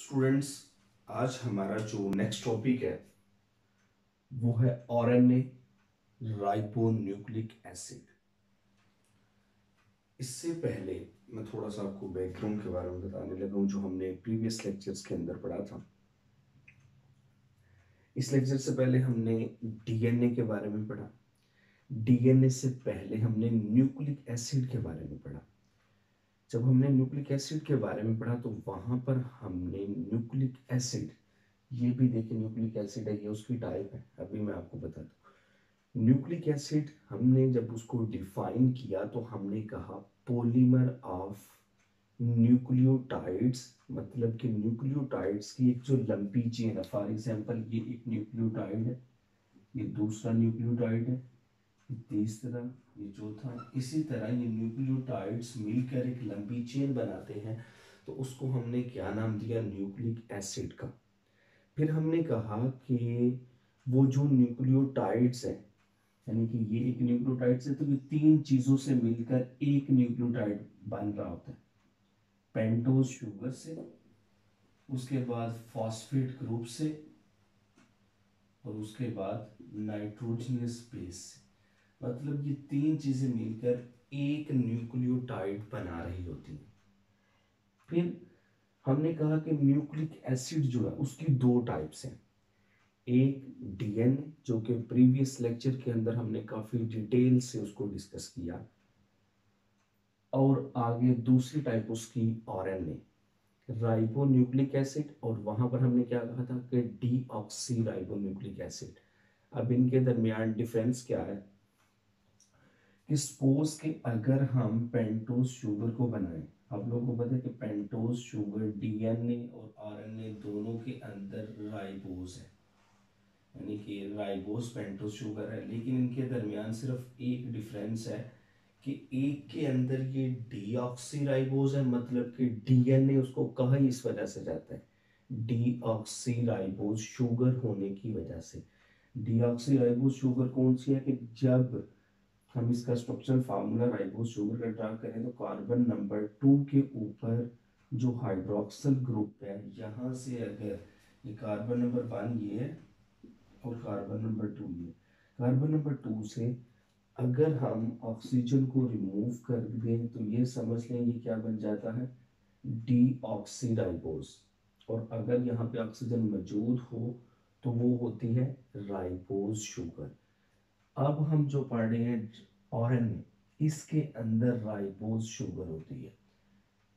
Students, आज हमारा जो नेक्स्ट टॉपिक है वो है आरएनए, राइबो न्यूक्लिक एसिड। इससे पहले मैं थोड़ा सा आपको बैकग्राउंड के बारे में बताने लगा हूं जो हमने प्रीवियस लेक्चर्स के अंदर पढ़ा था। इस लेक्चर से पहले हमने डीएनए के बारे में पढ़ा। डीएनए से पहले हमने न्यूक्लिक एसिड के बारे में पढ़ा। जब हमने न्यूक्लिक एसिड के बारे में पढ़ा तो वहां पर हमने न्यूक्लिक एसिड, ये भी देखिए न्यूक्लिक एसिड है, ये उसकी टाइप है। अभी मैं आपको बता दूं, न्यूक्लिक एसिड हमने जब उसको डिफाइन किया तो हमने कहा पॉलीमर ऑफ न्यूक्लियोटाइड्स, मतलब कि न्यूक्लियोटाइड्स की एक जो लंबी चेन है। फॉर एग्जांपल ये एक न्यूक्लियोटाइड है, ये दूसरा न्यूक्लियोटाइड है, ये तीसरा, ये चौथा। इसी तरह ये न्यूक्लियोटाइड्स मिलकर एक लंबी चेन बनाते हैं, तो उसको हमने क्या नाम दिया? न्यूक्लिक एसिड का। फिर हमने कहा कि वो जो न्यूक्लियोटाइड्स हैं, यानी कि ये एक न्यूक्लियोटाइड्स है तो ये तीन चीजों से मिलकर एक न्यूक्लियोटाइड बन रहा होता है। पेंटोज शुगर से, उसके बाद फॉस्फेट ग्रुप से, और उसके बाद नाइट्रोजनियस बेस से। मतलब ये तीन चीजें मिलकर एक न्यूक्लियोटाइड बना रही होती हैं। फिर हमने कहा कि न्यूक्लिक एसिड जो है उसकी दो टाइप्स हैं। एक डीएनए, जो कि प्रीवियस लेक्चर के अंदर हमने काफी डिटेल से उसको डिस्कस किया, और आगे दूसरी टाइप उसकी आरएनए, राइबो न्यूक्लिक एसिड। और वहां पर हमने क्या कहा था कि डीऑक्सी राइबो न्यूक्लिक एसिड। अब इनके दरमियान डिफरेंस क्या है कि सपोज कि अगर हम पेंटोज शुगर को बनाएं, आप लोगों को पता है कि पेंटोज शुगर डीएनए और आरएनए दोनों के अंदर राइबोज है, यानी कि राइबोज पेंटोज शुगर है। लेकिन इनके दरमियान सिर्फ एक डिफरेंस है कि एक के अंदर ये डीऑक्सी राइबोज है, मतलब कि डीएनए उसको कहा इस वजह से जाता है डीऑक्सी राइबोज शुगर होने की वजह से। डीऑक्सी राइबोज शुगर कौन सी है कि जब हम इसका स्ट्रक्चरल फार्मूला राइबोज शुगर का ड्रा करें तो कार्बन नंबर 2 के ऊपर जो हाइड्रोक्सिल ग्रुप है, यहाँ से अगर ये कार्बन नंबर 1 ये है और कार्बन नंबर 2 ये, कार्बन नंबर 2 से अगर हम ऑक्सीजन को रिमूव कर दें तो ये समझ लें ये क्या बन जाता है? डीऑक्सीराइबोज। और अगर यहाँ पे ऑक्सीजन मौजूद हो तो वो होती है राइबोज शुगर। अब हम जो पढ़ रहे हैं आरएनए, इसके अंदर राइबोज शुगर होती है,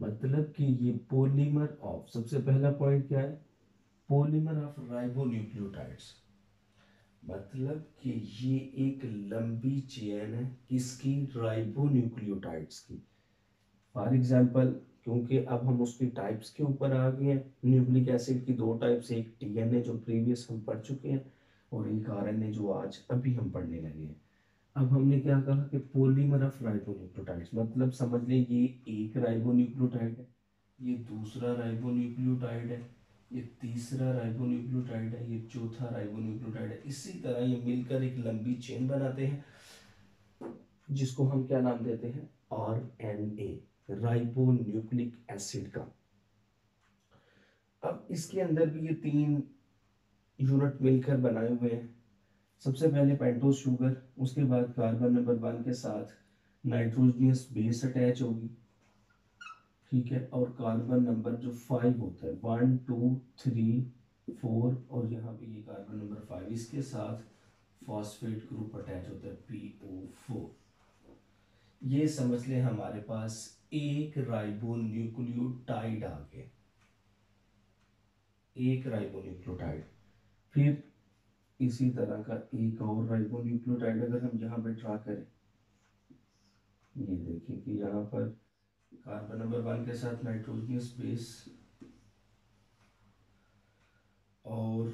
मतलब कि ये पॉलीमर ऑफ, सबसे पहला पॉइंट क्या है? पॉलीमर ऑफ राइबोन्यूक्लियोटाइड्स, मतलब कि ये एक लंबी चेन है किसकी? राइबोन्यूक्लियोटाइड्स की। फॉर एग्जांपल, क्योंकि अब हम उसकी टाइप्स के ऊपर आ गए हैं, न्यूक्लिक एसिड की दो टाइप्स, एक डीएनए जो प्रीवियस हम पढ़ चुके हैं और एक आरएनए जो आज अभी हम पढ़ने लगे हैं। अब हमने क्या कहा कि पॉलीमर ऑफ राइबोन्यूक्लियोटाइड्स, मतलब समझ लें ये एक राइबोन्यूक्लियोटाइड है, ये दूसरा राइबोन्यूक्लियोटाइड है, ये तीसरा राइबोन्यूक्लियोटाइड है, ये चौथा राइबोन्यूक्लियोटाइड है। इसी तरह ये मिलकर एक लंबी चेन बनाते हैं जिसको हम क्या नाम देते हैं? आरएनए, राइबोन्यूक्लिक एसिड का। अब इसके अंदर भी ये तीन यूनिट मिलकर बनाए हुए हैं। सबसे पहले पेंटोज शुगर, उसके बाद कार्बन नंबर 1 के साथ नाइट्रोजनियस बेस अटैच होगी, ठीक है। और कार्बन नंबर जो 5 होता है, 1 2 3 4, और यहाँ पे ये कार्बन नंबर 5, इसके साथ फॉस्फेट ग्रुप अटैच होता है PO4। ये समझ लें हमारे पास एक राइबोन्यूक्लियोटाइड आ गया, एक राइबोन्यूक्लियोटाइड। फिर इसी तरह का एक और राइबोन्यूक्लियोटाइड अगर हम यहाँ पे ड्रा करें, ये देखिए कि यहाँ पर कार्बन नंबर 1 के साथ नाइट्रोजनियस बेस, और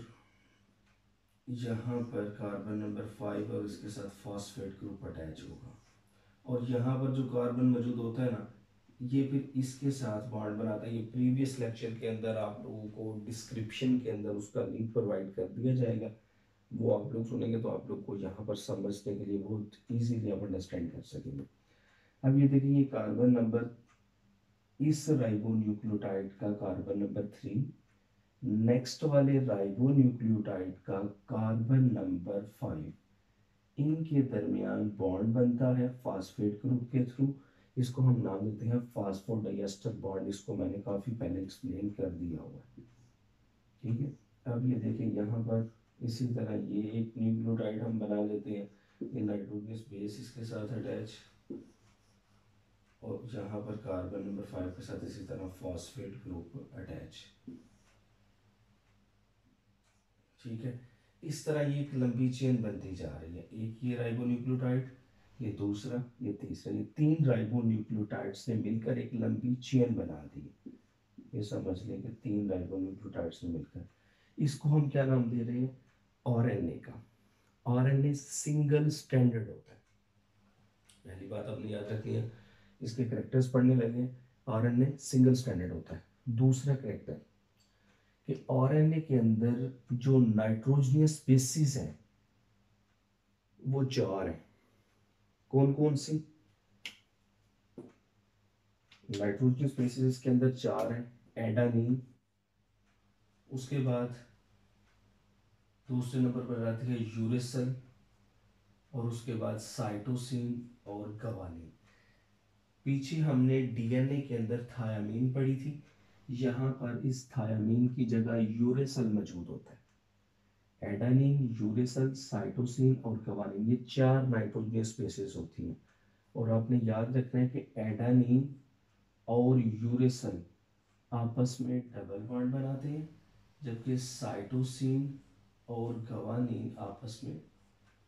यहाँ पर कार्बन नंबर 5 और इसके साथ फॉस्फेट ग्रुप अटैच होगा। और यहाँ पर जो कार्बन मौजूद होता है ना, ये फिर इसके साथ बॉन्ड बनाता है। ये प्रीवियस लेक्चर के अंदर आप लोगों को डिस्क्रिप्शन के अंदर उसका लिंक प्रोवाइड कर दिया जाएगा, वो आप लोग सुनेंगे तो आप लोग को यहाँ पर समझने के लिए बहुत इजीली आप अंडरस्टैंड कर सकेंगे। अब ये देखिए, कार्बन नंबर, इस राइबोन्यूक्लियोटाइड का कार्बन नंबर 3, नेक्स्ट वाले राइबोन्यूक्लियोटाइड का कार्बन नंबर 5, इनके दरमियान बॉन्ड बनता है फास्फेट ग्रुप के थ्रू। इसको हम नाम देते हैं फास्फोडाइएस्टर बॉन्ड। इसको मैंने काफ़ी पहले एक्सप्लेन कर दिया हुआ है, ठीक है। अब ये देखें यहाँ पर इसी तरह ये एक न्यूक्लियोटाइड हम बना लेते हैं, ये नाइट्रोजनस बेस इसके साथ अटैच, और यहाँ पर कार्बन नंबर 5 के साथ इसी तरह फॉस्फेट ग्रुप अटैच, ठीक है। इस तरह ये एक लंबी चेन बनती जा रही है। एक ये राइबोन्यूक्लियोटाइड, ये दूसरा, ये तीसरा, ये 3 राइबोन्यूक्लियोटाइड्स ने मिलकर एक लंबी चेन बना दी। ये समझ लें कि 3 राइबोन्यूक्लियोटाइड्स ने मिलकर, इसको हम क्या नाम दे रहे हैं, आरएनए का। आरएनए सिंगल स्टैंडर्ड होता है, पहली बात आपने याद रखनी है। इसके करेक्टर्स पढ़ने लगे, आरएनए सिंगल स्टैंडर्ड होता है। दूसरा करेक्टर कि आरएनए के अंदर जो नाइट्रोजनियस स्पीसीज हैं वो 4 हैं। कौन कौन सी नाइट्रोजनियस स्पीसीज के अंदर 4 हैं? एडानिन, उसके बाद दूसरे नंबर पर आती है यूरेसिल, और उसके बाद साइटोसिन और गवानीन। पीछे हमने डीएनए के अंदर थायामीन पढ़ी थी, यहाँ पर इस थायामीन की जगह यूरेसिल मौजूद होता है। एडानिन, यूरेसिल, साइटोसिन और गवानीन, ये 4 नाइट्रोजनियस स्पीसीज होती हैं। और आपने याद रखना है कि एडानिन और यूरेसिल आपस में डबल बॉन्ड बनाते हैं, जबकि साइटोसिन और गवानीन आपस में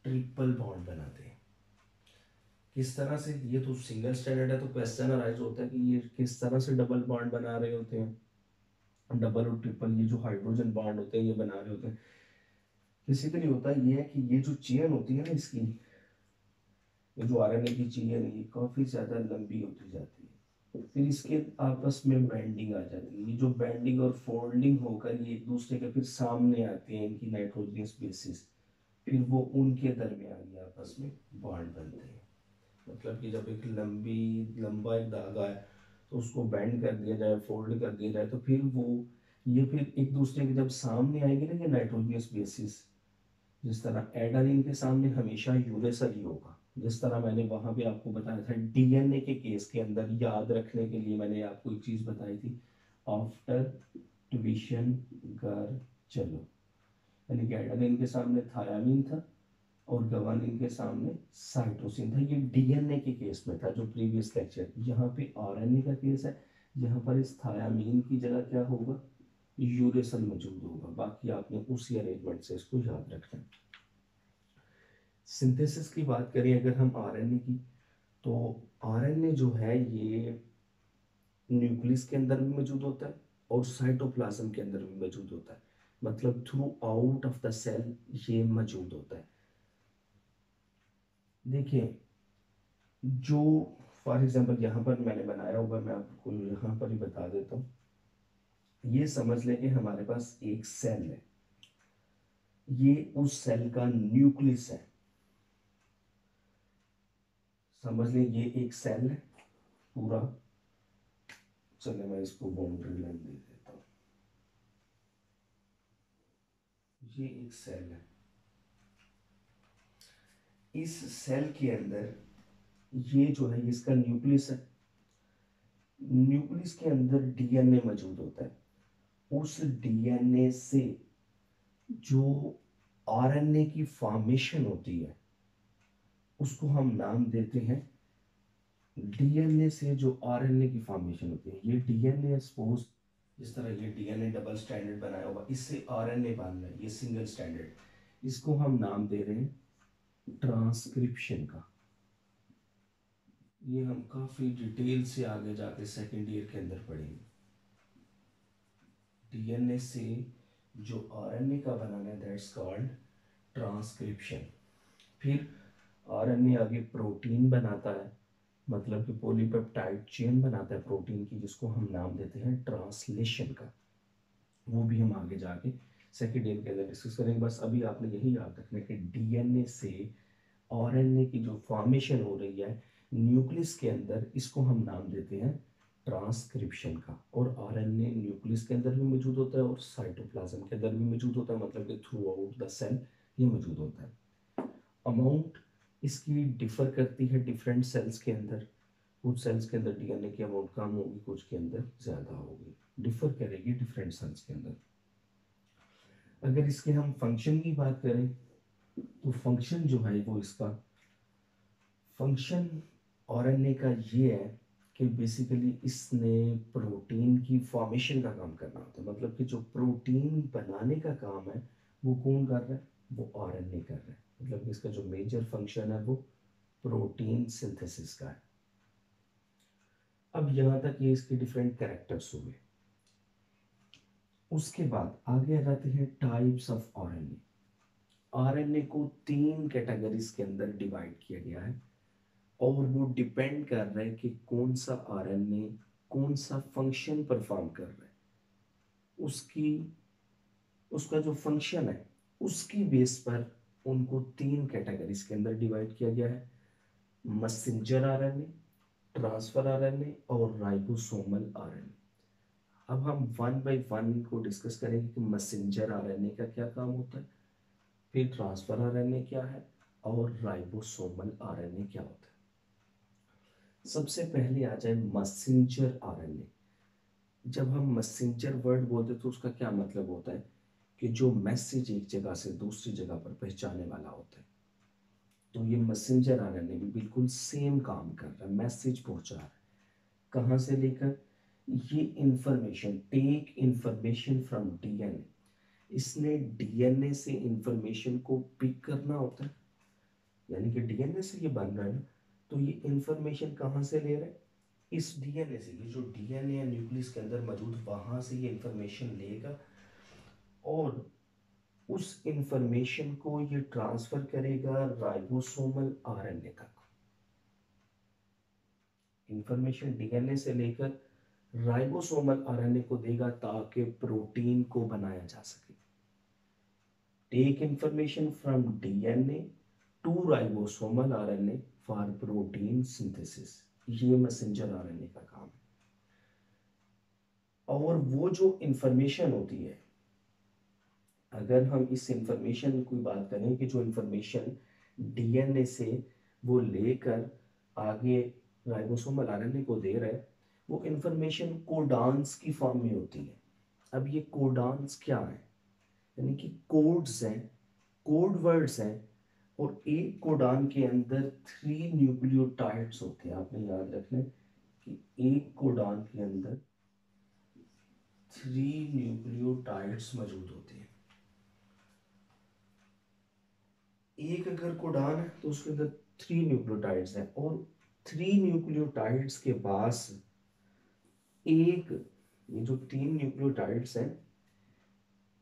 ट्रिपल बॉन्ड बनाते हैं। किस तरह से? ये तो सिंगल स्टैंडर्ड है, तो क्वेश्चन अराइज होता है कि ये किस तरह से डबल बॉन्ड बना रहे होते हैं। डबल और ट्रिपल ये जो हाइड्रोजन बॉन्ड होते हैं ये बना रहे होते हैं। बेसिकली होता है ये है कि ये जो चेन होती है ना इसकी, ये जो आरएनए की चेन है ये काफ़ी ज़्यादा लंबी होती जाती है, फिर इसके आपस में बैंडिंग आ जाती है। ये जो बैंडिंग और फोल्डिंग होकर ये एक दूसरे के फिर सामने आते हैं, इनकी नाइट्रोजनियस बेसिस, फिर वो उनके दरमियान ही आपस में बॉन्ड बनते हैं। मतलब कि जब एक लंबा एक धागा है तो उसको बेंड कर दिया जाए, फोल्ड कर दिया जाए, तो फिर वो ये फिर एक दूसरे के जब सामने आएंगे ना ये नाइट्रोजनियस बेसिस, जिस तरह एडेनिन के सामने हमेशा यूरेसिल ही होगा। जिस तरह मैंने वहां पे आपको बताया था डीएनए के केस के अंदर, याद रखने के लिए मैंने आपको एक चीज बताई थी, आफ्टर ट्विशन कर चलो, यानी कि एडेनिन के सामने थायामीन था और गवानीन के सामने साइटोसिन था। ये डीएनए के केस में था जो प्रीवियस लेक्चर। यहाँ पे आरएनए का केस है, यहाँ पर इस थायामीन की जगह क्या होगा, यूरेसिल मौजूद होगा। बाकी आपने उसी अरेंजमेंट से इसको याद रखना है। सिंथेसिस की बात करें अगर हम आरएनए की, तो आरएनए जो है ये न्यूक्लियस के अंदर भी मौजूद होता है और साइटोप्लाज्म के अंदर भी मौजूद होता है, मतलब throughout of the cell ये मौजूद होता है। देखिए जो फॉर एग्जांपल यहाँ पर मैंने बनाया होगा, मैं आपको यहाँ पर ही बता देता हूँ। ये समझ लें कि हमारे पास एक सेल है, ये उस सेल का न्यूक्लियस है। समझ लें ये एक सेल है पूरा। चलिए मैं इसको बाउंड्री लाइन दे देता हूँ। ये एक सेल है, इस सेल के अंदर ये जो है इसका न्यूक्लियस है। न्यूक्लियस के अंदर डीएनए मौजूद होता है। उस डीएनए से जो आरएनए की फॉर्मेशन होती है उसको हम नाम देते हैं, डीएनए से जो आरएनए की फॉर्मेशन होती है, ये डीएनए सपोज जिस तरह ये डीएनए डबल स्टैंडर्ड बनाया हुआ, इससे आरएनए बन रहा है ये सिंगल स्टैंडर्ड, इसको हम नाम दे रहे हैं ट्रांसक्रिप्शन का। ये हम काफी डिटेल से आगे जाके सेकेंड ईयर के अंदर पढ़ेंगे। डीएनए से जो आरएनए का बनाना है दैट्स कॉल्ड ट्रांसक्रिप्शन। फिर आरएनए आगे प्रोटीन बनाता है, मतलब कि पॉलीपेप्टाइड चेन बनाता है प्रोटीन की, जिसको हम नाम देते हैं ट्रांसलेशन का। वो भी हम आगे जाके सेकेंड ईयर के अंदर डिस्कस करेंगे। बस अभी आपने यही याद रखना है कि डीएनए से आरएनए की जो फॉर्मेशन हो रही है न्यूक्लियस के अंदर, इसको हम नाम देते हैं ट्रांसक्रिप्शन का। और आरएनए न्यूक्लियस के अंदर भी मौजूद होता है और साइटोप्लाज्म के अंदर भी मौजूद होता है, मतलब कि थ्रू आउट द सेल ये मौजूद होता है। अमाउंट इसकी डिफर करती है डिफरेंट सेल्स के अंदर। कुछ सेल्स के अंदर डीएनए की अमाउंट कम होगी, कुछ के अंदर ज़्यादा होगी, डिफर करेगी डिफरेंट सेल्स के अंदर। अगर इसके हम फंक्शन की बात करें तो फंक्शन जो है वो इसका फंक्शन आरएनए का ये है कि बेसिकली इसने प्रोटीन की फॉर्मेशन का काम करना होता है, मतलब कि जो प्रोटीन बनाने का काम है वो कौन कर रहा है, वो आरएनए कर रहा है। मतलब कि इसका जो मेजर फंक्शन है वो प्रोटीन सिंथेसिस का है। अब यहाँ तक ये इसके डिफरेंट कैरेक्टर्स हुए। उसके बाद आगे आ जाते हैं टाइप्स ऑफ आरएनए। आरएनए को 3 कैटेगरीज के अंदर डिवाइड किया गया है और वो डिपेंड कर रहा है कि कौन सा आरएनए कौन सा फंक्शन परफॉर्म कर रहा है। उसकी उसका जो फंक्शन है उसकी बेस पर उनको 3 कैटेगरीज के अंदर डिवाइड किया गया है। मैसेंजर आरएनए, ट्रांसफर आरएनए और राइबोसोमल आरएनए। अब हम वन बाय वन को डिस्कस करेंगे कि मैसेंजर आरएनए का क्या काम होता है, फिर ट्रांसफर आरएनए क्या है और राइबोसोमल आरएनए क्या होता है। सबसे पहले आ जाए मैसेंजर आरएनए। जब हम मैसेंजर वर्ड बोलते हैं तो उसका क्या मतलब होता है कि जो मैसेज एक जगह से दूसरी जगह पर पहुंचाने वाला होता है। तो ये मैसेंजर आरएनए भी बिल्कुल सेम काम कर रहा है, मैसेज पहुंचा रहा है। कहाँ से लेकर, ये information, take information from DNA. इसने डीएनए से इंफॉर्मेशन को पिक करना होता है, यानी कि डीएनए से ये बन रहा है ना, तो ये इंफॉर्मेशन कहाँ से ले रहा है, इस डीएनए से। ये जो डीएनए न्यूक्लियस के अंदर मौजूद वहां से ये इंफॉर्मेशन लेगा और उस इंफॉर्मेशन को ये ट्रांसफर करेगा राइबोसोमल आरएनए तक। इंफॉर्मेशन डीएनए से लेकर राइबोसोमल आरएनए को देगा ताकि प्रोटीन को बनाया जा सके। Take information from DNA to ribosomal RNA for protein synthesis. ये मैसेंजर आरएनए का काम है। और वो जो इंफॉर्मेशन होती है, अगर हम इस इंफॉर्मेशन की बात करें कि जो इंफॉर्मेशन डीएनए से वो लेकर आगे राइबोसोमल आरएनए को दे रहा है, वो इंफॉर्मेशन कोडान्स की फॉर्म में होती है। अब ये कोडान्स क्या है, यानी कि कोड्स हैं, कोड वर्ड्स हैं। और एक कोडान के अंदर 3 न्यूक्लियोटाइड्स होते हैं। आपने याद रखना है कि एक कोडान के अंदर 3 न्यूक्लियोटाइड्स मौजूद होते हैं। एक अगर कोडान है तो उसके अंदर 3 न्यूक्लियोटाइड्स हैं और 3 न्यूक्लियोटाइड्स के पास एक, ये जो 3 न्यूक्लियोटाइड्स हैं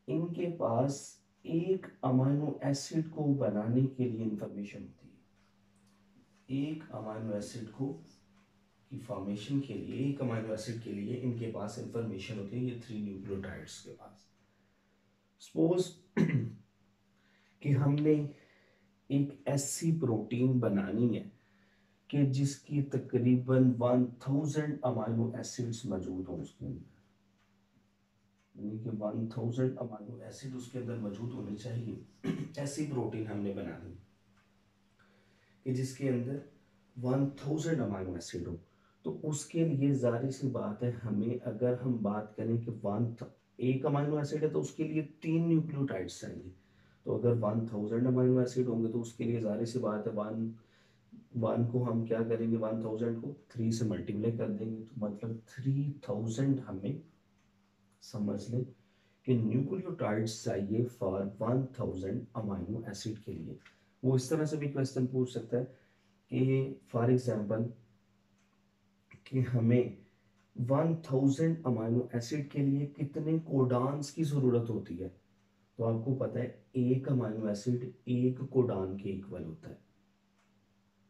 इनके पास एक अमाइनो एसिड को बनाने के लिए इंफॉर्मेशन होती है। एक अमाइनो एसिड को की फॉर्मेशन के लिए, एक अमाइनो एसिड के लिए इनके पास इंफॉर्मेशन होती है, ये 3 न्यूक्लियोटाइड्स के पास। सपोज कि हमने एक ऐसी प्रोटीन बनानी है कि जिसकी तकरीबन 1000 अमाइनो एसिड्स मौजूद हों उसके अंदर, यानी कि 1000 अमाइनो एसिड उसके अंदर मौजूद होने चाहिए। ऐसी प्रोटीन हमने बनानी कि जिसके अंदर 1000 अमाइनो एसिड हो। तो उसके लिए जाहिर सी बात है, हमें अगर हम बात करें कि एक अमाइनो एसिड है तो उसके लिए 3 न्यूक्लियोटाइड्स चाहिए। तो अगर 1000 अमाइनो एसिड होंगे तो उसके लिए जाहिर सी बात है वन को हम क्या करेंगे, 1000 को 3 से मल्टीप्लाई कर देंगे, तो मतलब 3000 हमें समझ लें कि न्यूक्लियोटाइड्स चाहिए फॉर 1000 अमाइनो एसिड के लिए। वो इस तरह से भी क्वेश्चन पूछ सकता है कि फॉर एग्जांपल कि हमें 1000 अमाइनो एसिड के लिए कितने कोडान्स की ज़रूरत होती है। तो आपको पता है एक अमाइनो एसिड एक कोडान के इक्वल होता है।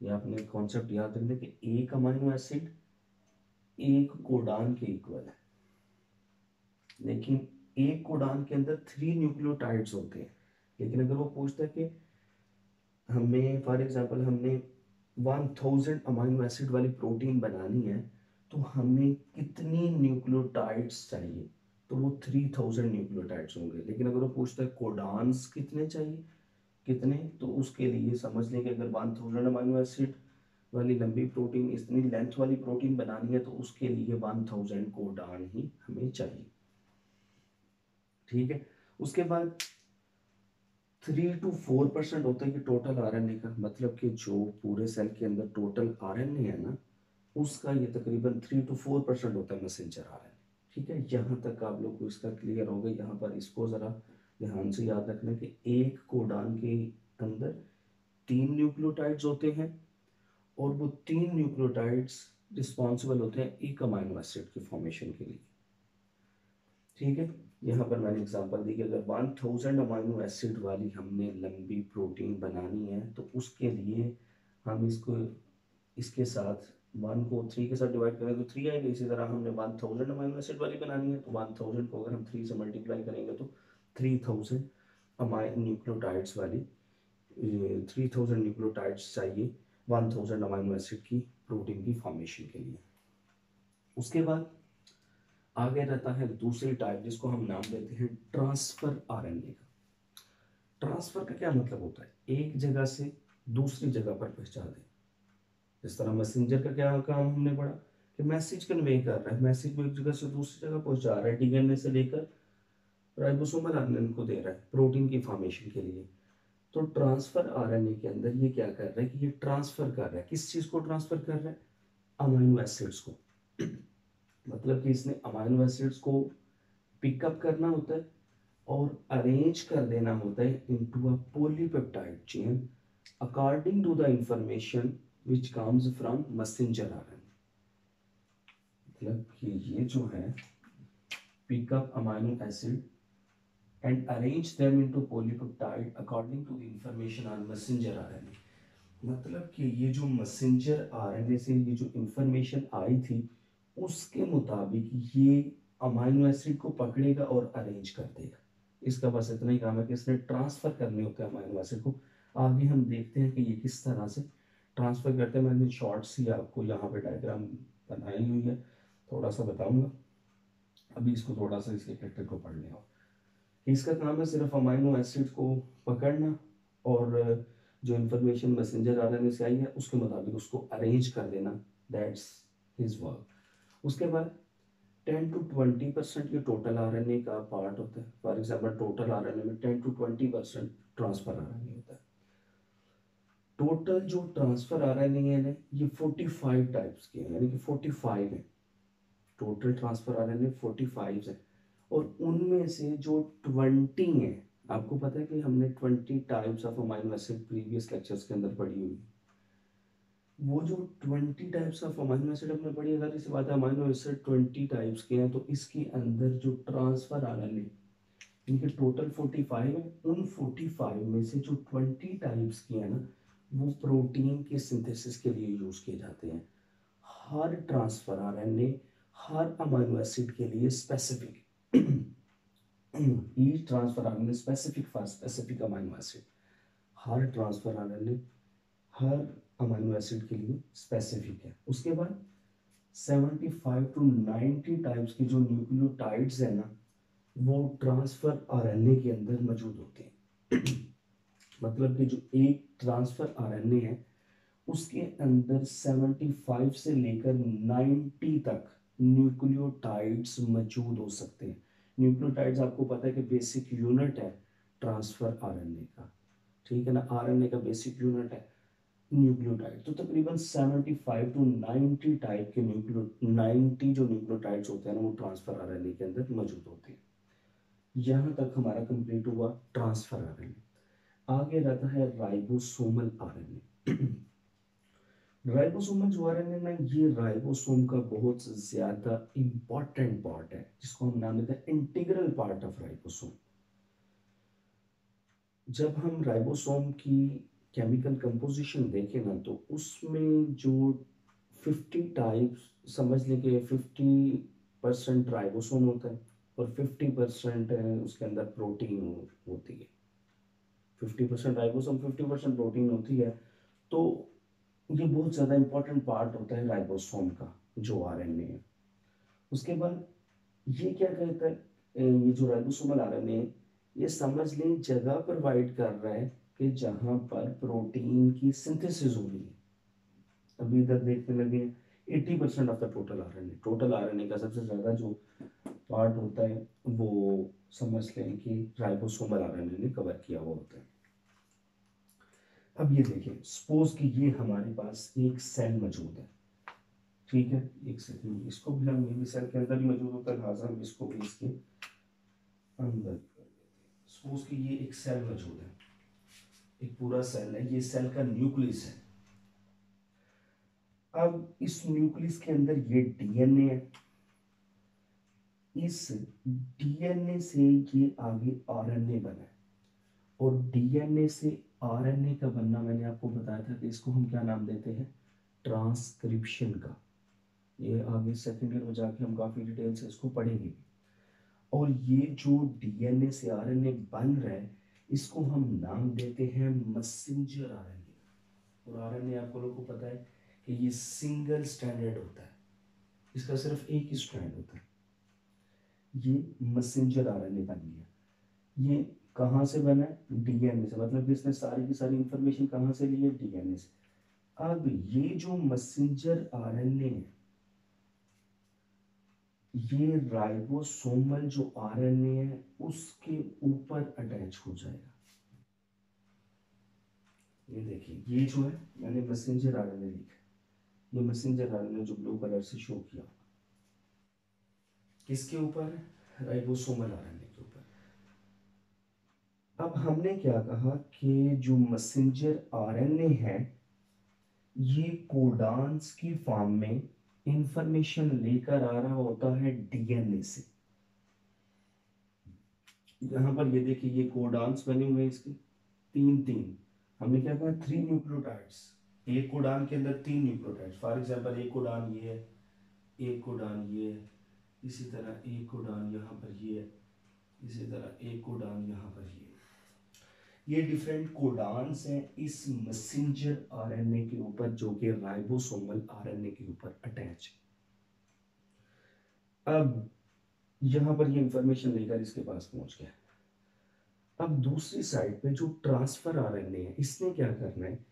ये आपने कॉन्सेप्ट याद रखना कि एक अमाइनो एसिड एक कोडान के इक्वल है, लेकिन एक कोडान के अंदर 3 न्यूक्लियोटाइड्स होते हैं। लेकिन अगर वो पूछता है कि हमें फॉर एग्जांपल हमने 1000 अमाइनो एसिड वाली प्रोटीन बनानी है, तो हमें कितनी न्यूक्लियोटाइड्स चाहिए, तो वो 3000 न्यूक्लियोटाइड्स होंगे। लेकिन अगर वो पूछता है कोडान्स कितने चाहिए, कितने, तो उसके लिए समझ लें कि अगर 1000 अमाइनो एसिड वाली लंबी प्रोटीन, इतनी लेंथ वाली प्रोटीन बनानी है, तो उसके लिए 1000 कोडान ही हमें चाहिए। ठीक है। उसके बाद 3 to 4% होता है कि टोटल आरएनए का, मतलब कि जो पूरे सेल के अंदर टोटल आरएनए है ना, उसका ये तकरीबन 3 to 4% होता है मैसेंजर आरएनए। ठीक है, यहाँ तक आप लोग को इसका क्लियर हो गया। यहाँ पर इसको ज़रा ध्यान से याद रखना कि एक कोडान के अंदर 3 न्यूक्लियोटाइड्स होते हैं, और वो 3 न्यूक्लियोटाइड्स रिस्पॉन्सिबल होते हैं एक अमाइनो एसिड के फॉर्मेशन के लिए। ठीक है, यहाँ पर मैंने एग्जांपल दी कि अगर 1000 अमाइनो एसिड वाली हमने लंबी प्रोटीन बनानी है, तो उसके लिए हम इसको इसके साथ 1 को 3 के साथ डिवाइड करें तो 3 आएगा। इसी तरह हमने 1000 अमाइनो एसिड वाली बनानी है, तो 1000 को अगर हम 3 से मल्टीप्लाई करेंगे तो 3000 अमाइनो न्यूक्लियोटाइड्स वाली 3000 न्यूक्लियोटाइड्स चाहिए 1000 अमाइनो एसिड की प्रोटीन की फॉर्मेशन के लिए। उसके बाद आगे रहता है दूसरी टाइप, जिसको हम नाम देते हैं ट्रांसफर आरएनए का। ट्रांसफर का क्या मतलब होता है, एक जगह से दूसरी जगह पर पहुंचा दे। इस तरह मैसेंजर का क्या काम हमने पढ़ा कि मैसेज कन्वे कर रहा है, मैसेज को एक जगह से दूसरी जगह पहुंचा रहा है, डीएनए से लेकर राइबोसोमल आरएनए को दे रहा है प्रोटीन की फॉर्मेशन के लिए। तो ट्रांसफर आरएनए के अंदर ये क्या कर रहा है कि ये ट्रांसफर कर रहा है, किस चीज को ट्रांसफर कर रहा है, अमाइनो एसिड्स को। मतलब कि इसने अमाइनो एसिड्स को पिकअप करना होता है और अरेंज कर देना होता है into a polypeptide chain according to the information which comes from messenger RNA. मतलब कि ये जो है pick up amino acid and arrange them into polypeptide according to the information on messenger RNA। मतलब कि ये जो मैसेंजर आरएनए से ये जो इंफॉर्मेशन आई थी, उसके मुताबिक ये अमाइनो एसिड को पकड़ेगा और अरेंज कर देगा। इसका बस इतना ही काम है कि इसने ट्रांसफर करने होते हैं अमाइनो एसिड को। आगे हम देखते हैं कि ये किस तरह से ट्रांसफर करते हैं। मैंने शॉर्ट्स ही आपको यहाँ पे डायग्राम बनाई हुई है, थोड़ा सा बताऊंगा। अभी इसको थोड़ा सा इसके इफेक्ट को पढ़ लें। इसका काम है सिर्फ अमाइनो एसिड को पकड़ना और जो इंफॉर्मेशन मैसेंजर आरएनए से आई है उसके मुताबिक उसको अरेंज कर देना। That's his work. उसके बाद 10 to 20% ये टोटल आरएनए का पार्ट होता है। फॉर एग्जांपल टोटल आरएनए में 10 to 20% ट्रांसफर आरएनए होता है। टोटल जो ट्रांसफर आरएनए है ना, ये 45 टाइप्स के हैं, यानी कि 45 है। टोटल ट्रांसफर आरएनए 45 है, और उनमें से जो 20 है, आपको पता है कि हमने 20 types of amino acid previous lectures के अंदर पढ़ी हुई। वो जो 20 टाइप्स ऑफ अमाइनो एसिड हमने पढ़ी, अगर इस बात है अमाइनो एसिड 20 टाइप्स के हैं, तो इसके अंदर जो ट्रांसफर आरएनए इनके टोटल 45 है। उन 45 में से जो 20 टाइप्स के हैं ना, वो प्रोटीन के सिंथेसिस के लिए यूज किए जाते हैं। हर ट्रांसफर आरएनए हर अमाइनो एसिड के लिए specific each transfer RNA specific for specific amino acid। Her transfer RNA her amino acid के लिए स्पेसिफिक है। उसके बाद 75 to 90 टाइप्स की जो न्यूक्लियोटाइड्स है ना, वो ट्रांसफर आरएनए के अंदर मौजूद होते हैं। मतलब कि जो एक ट्रांसफर आरएनए है उसके अंदर 75 से लेकर 90 तक न्यूक्लियोटाइड्स मौजूद हो सकते हैं। न्यूक्लियोटाइड्स आपको पता है कि बेसिक यूनिट है ट्रांसफर आरएनए का। ठीक है ना, आरएनए का बेसिक यूनिट है न्यूक्लियोटाइड। तो तकरीबन 75 to 90 टाइप के 90 जो न्यूक्लियोटाइड्स होते हैं ना, वो ट्रांसफर आरएनए के अंदर मौजूद होते हैं। यहाँ तक हमारा कंप्लीट हुआ ट्रांसफर आरएनए। आगे रहता है राइबोसोमल आरएनए। राइबोसोमल जो आरएनए ना, ये राइबोसोम का बहुत ज्यादा इंपॉर्टेंट पार्ट है, जिसको हम नाम देते हैं इंटीग्रल पार्ट ऑफ राइबोसोम। जब हम राइबोसोम की केमिकल कंपोजिशन देखें ना, तो उसमें जो 50 टाइप्स समझ लें कि 50% राइबोसोम होता है और 50% उसके अंदर प्रोटीन होती है। 50% राइबोसोम 50% प्रोटीन होती है। तो ये बहुत ज़्यादा इंपॉर्टेंट पार्ट होता है राइबोसोम का। जो आरएनए है। उसके बाद ये क्या कहता है, ये जो राइबोसोमल आरएनए है, ये समझ लें जगह प्रोवाइड कर रहा है कि जहां पर प्रोटीन की सिंथेसिस हो रही है। अभी इधर देखने लगे 80% ऑफ द टोटल आरएनए का सबसे ज्यादा जो पार्ट होता है वो समझ लें कि राइबोसोमल आरएनए ने कवर किया हुआ होता है। अब ये देखिए, सपोज कि ये हमारे पास एक सेल मौजूद है, ठीक है। एक सेकंड, इसको भी हम, ये भी सेल के अंदर ही मौजूद होता है, लिहाजा हम इसको भी इसके अंदर, सपोज कि ये एक सेल मौजूद है, एक पूरा सेल है, ये सेल का न्यूक्लियस है। अब इस न्यूक्लियस के अंदर ये डीएनए है, इस डीएनए से ये आगे आरएनए बना है, और डीएनए से आरएनए का बनना मैंने आपको बताया था कि इसको हम क्या नाम देते हैं, ट्रांसक्रिप्शन का। ये आगे सेकंड ईयर में जाके हम काफी डिटेल से इसको पढ़ेंगे। और ये जो डीएनए से आरएनए बन रहा है, इसको हम नाम देते हैं मैसेंजर आरएनए। और आरएनए आप लोगों को पता है कि ये सिंगल स्ट्रैंडेड होता है, इसका सिर्फ एक ही स्ट्रैंड होता है। ये मैसेंजर आरएनए बन गया। ये कहाँ से बना है, डीएनए से, मतलब इसने सारी की सारी इंफॉर्मेशन कहाँ से ली है, डीएनए से। अब ये जो मैसेंजर आरएनए है, ये राइबोसोमल जो आरएनए है उसके ऊपर अटैच हो जाएगा। ये देखिए, ये जो है मैंने मैसेंजर आरएनए लिखा, ये मैसेंजर आरएनए जो ब्लू कलर से शो किया, किसके ऊपर है, राइबोसोमल आरएनए के ऊपर। अब हमने क्या कहा कि जो मैसेंजर आरएनए है, ये कोडान्स की फॉर्म में इंफॉर्मेशन लेकर आ रहा होता है डीएनए से। यहां पर ये देखिए, ये कोडान्स बने हुए हैं इसके तीन तीन, हमने क्या कहा, 3 न्यूक्लियोटाइड्स। एक कोडान के अंदर 3 न्यूक्लियोटाइड्स, फॉर एग्जांपल एक कोडान ये है, एक कोडान ये है, इसी तरह एक कोडान यहाँ पर ये है, इसी तरह एक कोडान यहाँ पर ये है। ये डिफरेंट कोडान्स हैं इस मैसेंजर आरएनए के ऊपर, जो कि राइबोसोमल आरएनए के ऊपर अटैच है। अब यहाँ पर ये इंफॉर्मेशन लेकर इसके पास पहुंच गया। अब दूसरी साइड पे जो ट्रांसफर आरएनए है, इसने क्या करना है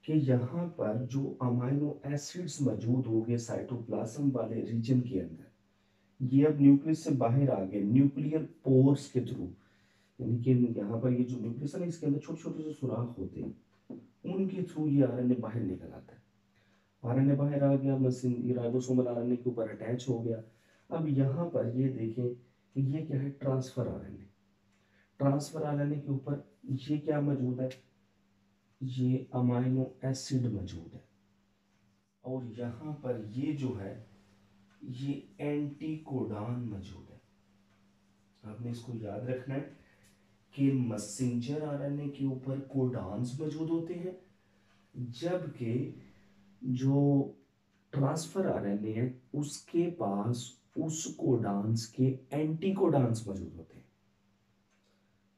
कि यहाँ पर जो अमाइनो एसिड्स मौजूद हो गए साइटोप्लाज्म वाले रीजन के अंदर, ये अब न्यूक्लियस से बाहर आ गए न्यूक्लियर पोर्स के थ्रू। यानी कि यहाँ पर ये जो न्यूक्लियस है ना, इसके अंदर छोटे छोटे से सुराख होते हैं, उनके थ्रू ये आरएनए बाहर निकल आता है। आरएनए बाहर आ गया, मशीन ये राइबोसोमल आरएनए के ऊपर अटैच हो गया। अब यहाँ पर ये देखें कि ये क्या है, ट्रांसफर आरएनए। ट्रांसफर आरएनए के ऊपर ये क्या मौजूद है, ये अमाइनो एसिड मौजूद है। और यहाँ पर ये जो है, ये एंटी कोडान मौजूद है। आपने इसको याद रखना है कि मैसेंजर आरएनए के ऊपर कोडान्स मौजूद होते हैं, जबकि जो ट्रांसफर आरएनए है उसके पास उस कोडान्स के एंटी कोडान्स मौजूद होते हैं।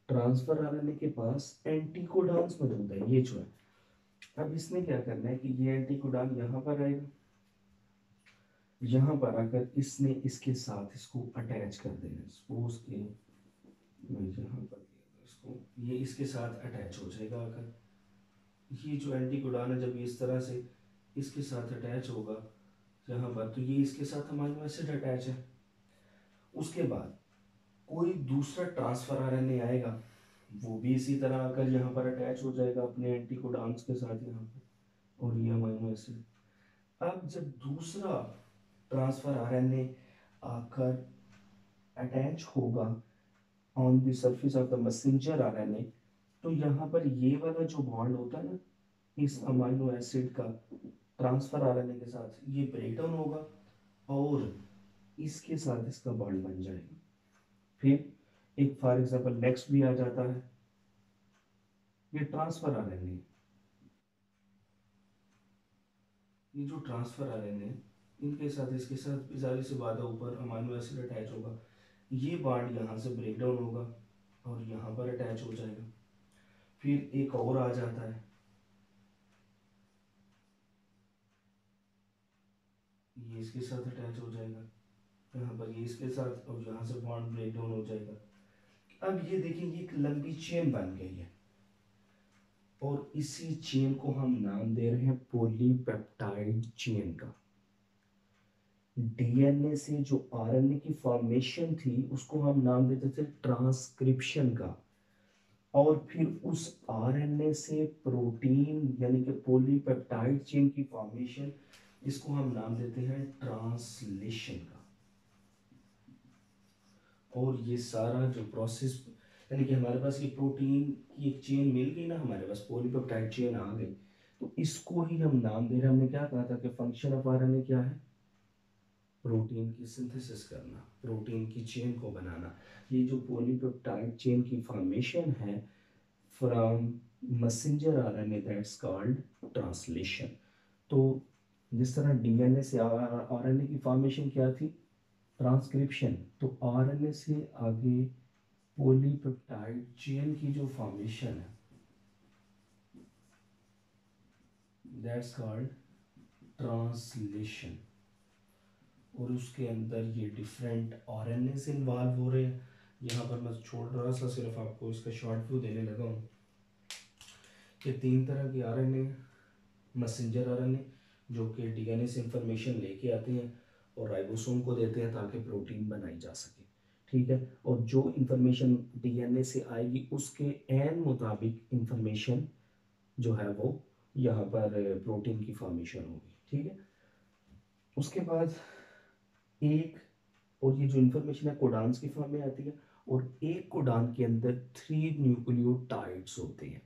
ट्रांसफर आरएनए के पास एंटी कोडान्स मौजूद है, ये जो है। अब इसने क्या करना है कि ये एंटी कोडान यहाँ पर आएगा, यहाँ पर आकर इसने इसके साथ इसको अटैच कर देना। सपोज के मैं यहाँ पर इसको, ये इसके साथ अटैच हो जाएगा आकर। ये जो एंटी कोडान है, जब ये इस तरह से इसके साथ अटैच होगा यहाँ पर, तो ये इसके साथ अमाइनो एसिड अटैच है। उसके बाद कोई दूसरा ट्रांसफर आरएनए आएगा, वो भी इसी तरह आकर यहाँ पर अटैच हो जाएगा अपने एंटी कोडान्स के साथ यहाँ पर, और ये अमाइनो एसिड। अब जब दूसरा ट्रांसफर आरएनए आकर अटैच होगा on the surface of the messenger RNA, तो यहाँ पर ये वाला जो बॉन्ड होता है ना, इस अमाइनो एसिड का ट्रांसफर आरएनए के साथ, ये ब्रेक डाउन होगा और इसके साथ इसका बॉन्ड बन जाएगा। फिर एक फॉर एग्जांपल नेक्स्ट भी आ जाता है, ये ट्रांसफर आरएनए, ये जो ट्रांसफर आरएनए इनके साथ इसके साथ जारी से बाधा ऊपर अमाइनो एसिड अटैच होगा, ये बॉन्ड यहाँ से ब्रेक डाउन होगा और यहाँ पर अटैच हो जाएगा। फिर एक और आ जाता है, ये इसके साथ अटैच हो जाएगा, यहाँ पर ये इसके साथ, और यहाँ से बॉन्ड ब्रेक डाउन हो जाएगा। अब ये देखें, ये एक लंबी चेन बन गई है और इसी चेन को हम नाम दे रहे हैं पॉलीपेप्टाइड चेन का। डीएनए से जो आरएनए की फॉर्मेशन थी उसको हम नाम देते थे ट्रांसक्रिप्शन का, और फिर उस आरएनए से प्रोटीन यानी कि पॉलीपेप्टाइड चेन की फॉर्मेशन, इसको हम नाम देते हैं ट्रांसलेशन का। और ये सारा जो प्रोसेस, यानी कि हमारे पास ये प्रोटीन की एक चेन मिल गई ना, हमारे पास पॉलीपेप्टाइड चेन आ गई, तो इसको ही हम नाम दे रहे हैं। हमने क्या कहा था कि फंक्शन ऑफ आरएनए क्या है? प्रोटीन की सिंथेसिस करना, प्रोटीन की चेन को बनाना। ये जो पॉलीपेप्टाइड चेन की फॉर्मेशन है from messenger RNA, that's called translation. तो जिस तरह डीएनए से आरएनए की फॉर्मेशन क्या थी? ट्रांसक्रिप्शन। तो आरएनए से आगे पॉलीपेप्टाइड चेन की जो फॉर्मेशन है, दैट्स कॉल्ड ट्रांसलेशन। और उसके अंदर ये डिफरेंट आरएनए से इन्वॉल्व हो रहे हैं। यहाँ पर मैं छोड़ रहा सा सिर्फ आपको इसका शॉर्ट व्यू देने लगा हूँ कि 3 तरह की आरएनए, मैसेंजर आरएनए जो कि डीएनए से इंफॉर्मेशन लेके आते हैं और राइबोसोम को देते हैं ताकि प्रोटीन बनाई जा सके, ठीक है। और जो इंफॉर्मेशन डीएनए से आएगी उसके एन मुताबिक इंफॉर्मेशन जो है वो यहाँ पर प्रोटीन की फॉर्मेशन होगी, ठीक है। उसके बाद एक, और ये जो इंफॉर्मेशन है कोडान्स की फॉर्म में आती है, और एक कोडान के अंदर 3 न्यूक्लियोटाइड्स होते हैं,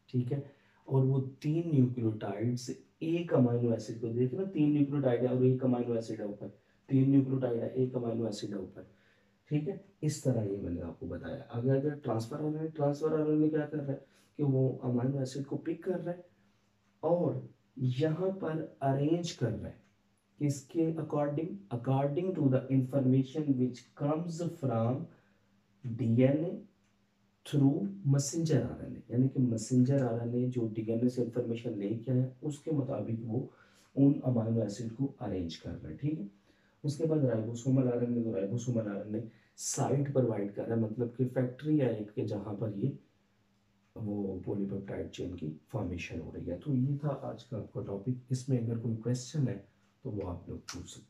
ठीक है। और वो 3 न्यूक्लियोटाइड्स एक अमाइनो एसिड को, देखना 3 न्यूक्लियोटाइड है और एक अमाइनो एसिड है ऊपर, 3 न्यूक्लियोटाइड है एक अमाइनो एसिड है ऊपर, ठीक है। इस तरह ये मैंने आपको बताया। अगर ट्रांसफर आरएनए क्या कर रहा है कि वो अमाइनो एसिड को पिक कर रहा है और यहाँ पर अरेंज कर रहा है, किसके according? According to the information which comes from DNA through messenger RNA, यानी कि मैसेंजर आरएनए जो डीएनए से इंफॉर्मेशन लेके आए उसके मुताबिक वो उन अमाइनो एसिड को अरेंज कर रहा है, ठीक है। उसके बाद राइबोसोमल आरएनए, तो राइबोसोमल आरएनए साइट प्रोवाइड कर रहा है, मतलब कि फैक्ट्री है एक के जहाँ पर ये वो पॉलीपेप्टाइड चेन की फॉर्मेशन हो रही है। तो ये था आज का आपका टॉपिक। इसमें अगर कोई क्वेश्चन है तो वो आप लोग पूछ सकते हैं।